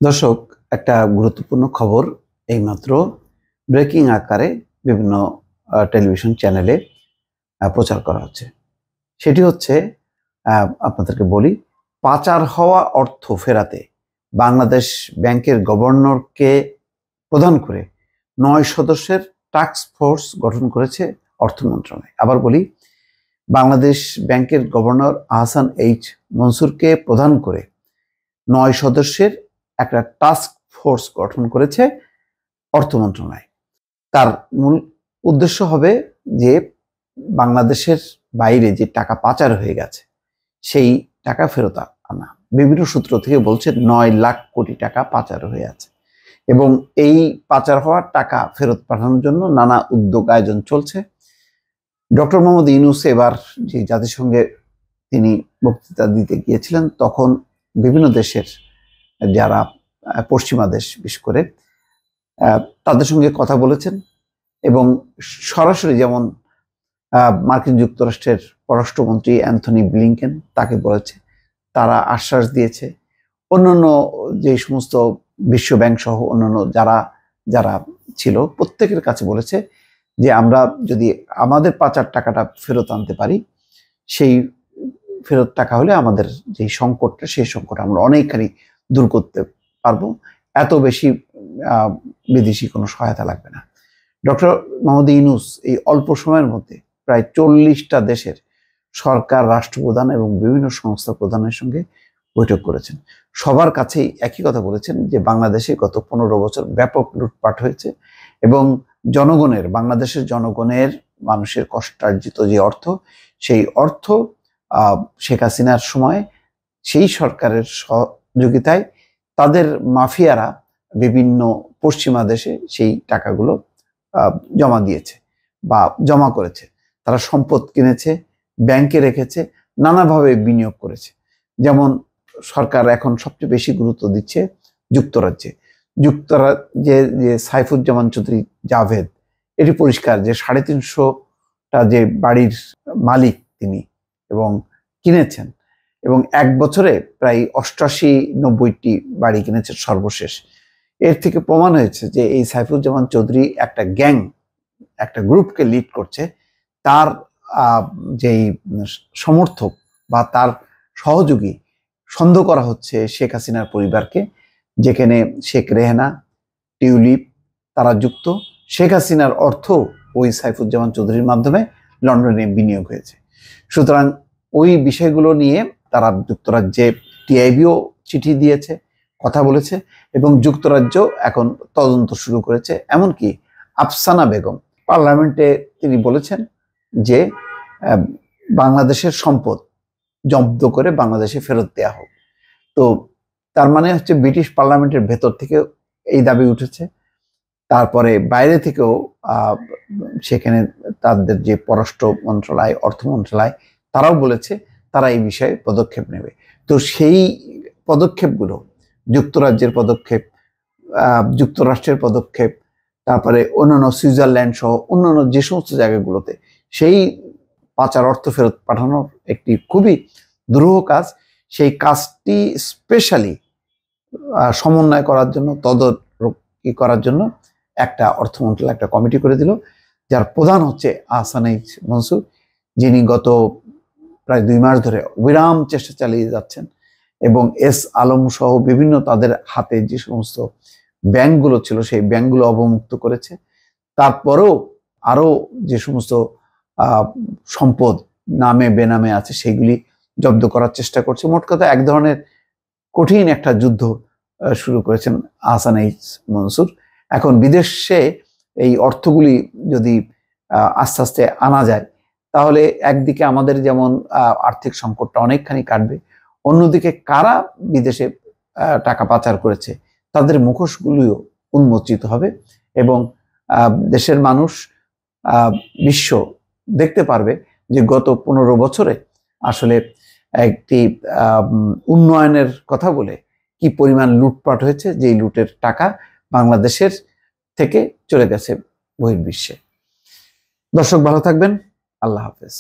দর্শক, একটা গুরুত্বপূর্ণ খবর এইমাত্র ব্রেকিং আকারে বিভিন্ন টেলিভিশন চ্যানেলে প্রচার করা হচ্ছে। সেটি হচ্ছে, আপনাদেরকে বলি, পাচার হওয়া অর্থ ফেরাতে বাংলাদেশ ব্যাংকের গভর্নরকে প্রধান করে 9 সদস্যের টাস্ক ফোর্স গঠন করেছে অর্থ মন্ত্রণালয়। আবার বলি, বাংলাদেশ ব্যাংকের গভর্নর আহসান এইচ মনসুরকে প্রধান করে 9 সদস্যের একটা টাস্ক ফোর্স গঠন করেছে অর্থ মন্ত্রণালয়। তার মূল উদ্দেশ্য হবে যে বাংলাদেশের বাইরে যে টাকা পাচার হয়ে গেছে সেই টাকা ফেরত আনা। বিভিন্ন সূত্র থেকে বলছে 9 লাখ কোটি টাকা পাচার হয়ে আছে এবং এই পাচার হওয়ার টাকা ফেরত পাঠানোর জন্য নানা উদ্যোগ আয়োজন চলছে। ডক্টর মোহাম্মদ ইউনূস এবার যে জাতিসংঘে তিনি বক্তৃতা দিতে গিয়েছিলেন, তখন বিভিন্ন দেশের যারা পশ্চিমা দেশ বিশেষ করে তাদের সঙ্গে কথা বলেছেন এবং সরাসরি, যেমন মার্কিন যুক্তরাষ্ট্রের পররাষ্ট্রমন্ত্রী অ্যান্থনি ব্লিংকেন তাকে বলেছে, তারা আশ্বাস দিয়েছে। অন্যান্য যে সমস্ত বিশ্বব্যাংক সহ অন্যান্য যারা যারা ছিল প্রত্যেকের কাছে বলেছে যে আমরা যদি আমাদের পাচার টাকাটা ফেরত আনতে পারি, সেই ফেরত টাকা হলে আমাদের যে সংকটটা, সেই সংকট আমরা অনেকখানি দূর করতে পারবো। এত বেশি বিদেশি কোনো সহায়তা লাগবে না। ডক্টর মোহাম্মদ ইউনূস এই অল্প সময়ের মধ্যে প্রায় 40টা দেশের সরকার, রাষ্ট্রপ্রধান এবং বিভিন্ন সংস্থা প্রধানের সঙ্গে বৈঠক করেছেন। সবার কাছেই একই কথা বলেছেন যে বাংলাদেশে গত 15 বছর ব্যাপক লুটপাট হয়েছে এবং জনগণের, বাংলাদেশের জনগণের, মানুষের কষ্টার্জিত যে অর্থ, সেই অর্থ শেখ হাসিনার সময় সেই সরকারের সহযোগিতায় তাদের মাফিয়ারা বিভিন্ন পশ্চিমা দেশে সেই টাকাগুলো জমা দিয়েছে বা জমা করেছে। তারা সম্পদ কিনেছে, ব্যাংকে রেখেছে, নানাভাবে বিনিয়োগ করেছে। যেমন সরকার এখন সবচেয়ে বেশি গুরুত্ব দিচ্ছে যুক্তরাজ্যে। যুক্তরাজ্যে যে সাইফুজ্জামান চৌধুরী জাভেদ, এটি পরিষ্কার যে 350টা যে বাড়ির মালিক তিনি, এবং কিনেছেন, এবং 1 বছরে প্রায় 88-90টি বাড়ি কিনেছেন সর্বশেষ। এর থেকে প্রমাণ হয়েছে যে এই সাইফুজ্জামান চৌধুরী একটা গ্যাং, একটা গ্রুপকে লিড করছে। তার যেই সমর্থক বা তার সহযোগী সন্দেহ করা হচ্ছে শেখ হাসিনার পরিবারকে, যেখানে শেখ রেহানা, টিউলিপ তারা যুক্ত। শেখ হাসিনার অর্থ ওই সাইফুজ্জামান চৌধুরীর মাধ্যমে লন্ডনে বিনিয়োগ হয়েছে। সুতরাং ওই বিষয়গুলো নিয়ে তারা যুক্তরাজ্যে টিআইবিও চিঠি দিয়েছে, কথা বলেছে এবং যুক্তরাজ্য এখন তদন্ত শুরু করেছে। এমনকি আফসানা বেগম পার্লামেন্টে তিনি বলেছেন যে বাংলাদেশের সম্পদ জব্দ করে বাংলাদেশে ফেরত দেওয়া হোক। তো তার মানে হচ্ছে ব্রিটিশ পার্লামেন্টের ভেতর থেকে এই দাবি উঠেছে, তারপরে বাইরে থেকেও সেখানে তাদের যে পররাষ্ট্র মন্ত্রণালয়, অর্থ মন্ত্রণালয়, তারাও বলেছে তারা এই বিষয়ে পদক্ষেপ নেবে। তো সেই পদক্ষেপগুলো, যুক্তরাজ্যের পদক্ষেপ, যুক্তরাষ্ট্রের পদক্ষেপ, তারপরে অন্যান্য সুইজারল্যান্ড সহ অন্যান্য যে সমস্ত জায়গাগুলোতে সেই পাচার অর্থ ফেরত পাঠানোর একটি খুবই দুরূহ কাজ, সেই কাজটি স্পেশালি সমন্বয় করার জন্য, তদারকি করার জন্য একটা অর্থ মন্ত্রণালয় একটা কমিটি করে দিল, যার প্রধান হচ্ছে আহসান এইচ মনসুর, যিনি গত প্রায় 2 মাস ধরে বিরাম চেষ্টা চালিয়ে যাচ্ছেন এবং এস আলম সহ বিভিন্ন তাদের হাতে যে সমস্ত ব্যাংকগুলো ছিল সেই ব্যাংকগুলো অবমুক্ত করেছে। তারপরেও আরো যে সমস্ত সম্পদ নামে বেনামে আছে সেগুলি জব্দ করার চেষ্টা করছে। মোট কথা এক ধরনের কঠিন একটা যুদ্ধ শুরু করেছেন আহসান এইচ মনসুর। এখন বিদেশে এই অর্থগুলি যদি আস্তে আস্তে আনা যায়, তাহলে একদিকে আমাদের যেমন আর্থিক সংকটটা অনেকখানি কাটবে, অন্যদিকে কারা বিদেশে টাকা পাচার করেছে তাদের মুখোশগুলিও উন্মোচিত হবে এবং দেশের মানুষ, বিশ্ব দেখতে পারবে যে গত 15 বছরে আসলে একটি উন্নয়নের কথা বলে কি পরিমাণ লুটপাট হয়েছে, যেই লুটের টাকা বাংলাদেশের থেকে চলে গেছে বহির্বিশ্বে। দর্শক, ভালো থাকবেন। আল্লাহ হাফেজ।